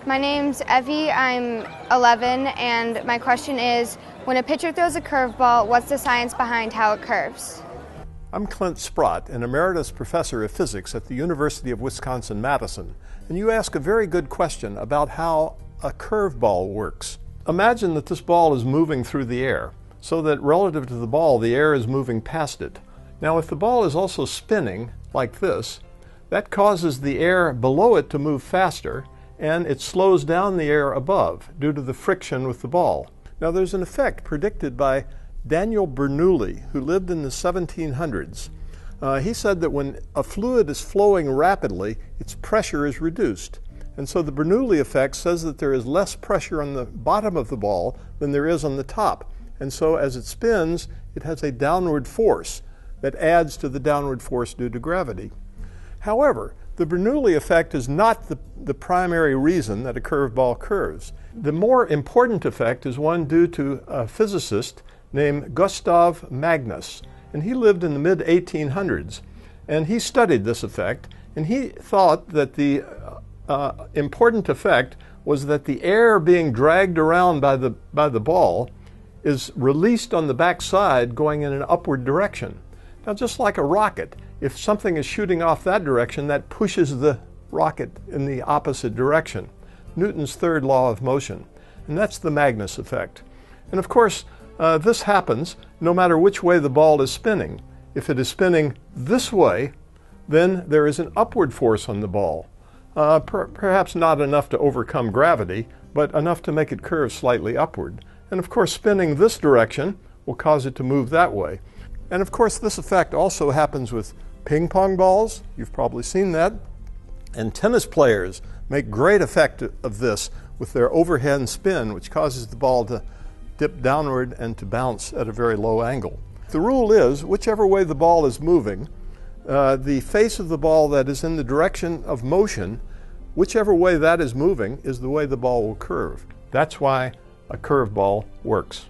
My name's Evie, I'm 11, and my question is, when a pitcher throws a curveball, what's the science behind how it curves? I'm Clint Sprott, an emeritus professor of physics at the University of Wisconsin-Madison, and you ask a very good question about how a curveball works. Imagine that this ball is moving through the air, so that relative to the ball, the air is moving past it. Now, if the ball is also spinning, like this, that causes the air below it to move faster, and it slows down the air above due to the friction with the ball. Now, there's an effect predicted by Daniel Bernoulli, who lived in the 1700s. He said that when a fluid is flowing rapidly, its pressure is reduced. And so the Bernoulli effect says that there is less pressure on the bottom of the ball than there is on the top. And so as it spins, it has a downward force that adds to the downward force due to gravity. However, the Bernoulli effect is not the primary reason that a curveball curves. The more important effect is one due to a physicist named Gustav Magnus, and he lived in the mid-1800s. And he studied this effect, and he thought that the important effect was that the air being dragged around by the ball is released on the back side going in an upward direction. Now, just like a rocket, if something is shooting off that direction, that pushes the rocket in the opposite direction. Newton's third law of motion, and that's the Magnus effect. And of course, this happens no matter which way the ball is spinning. If it is spinning this way, then there is an upward force on the ball. Perhaps not enough to overcome gravity, but enough to make it curve slightly upward. And of course, spinning this direction will cause it to move that way. And of course, this effect also happens with ping pong balls. You've probably seen that. And tennis players make great effect of this with their overhand spin, which causes the ball to dip downward and to bounce at a very low angle. The rule is, whichever way the ball is moving, the face of the ball that is in the direction of motion, whichever way that is moving is the way the ball will curve. That's why a curveball works.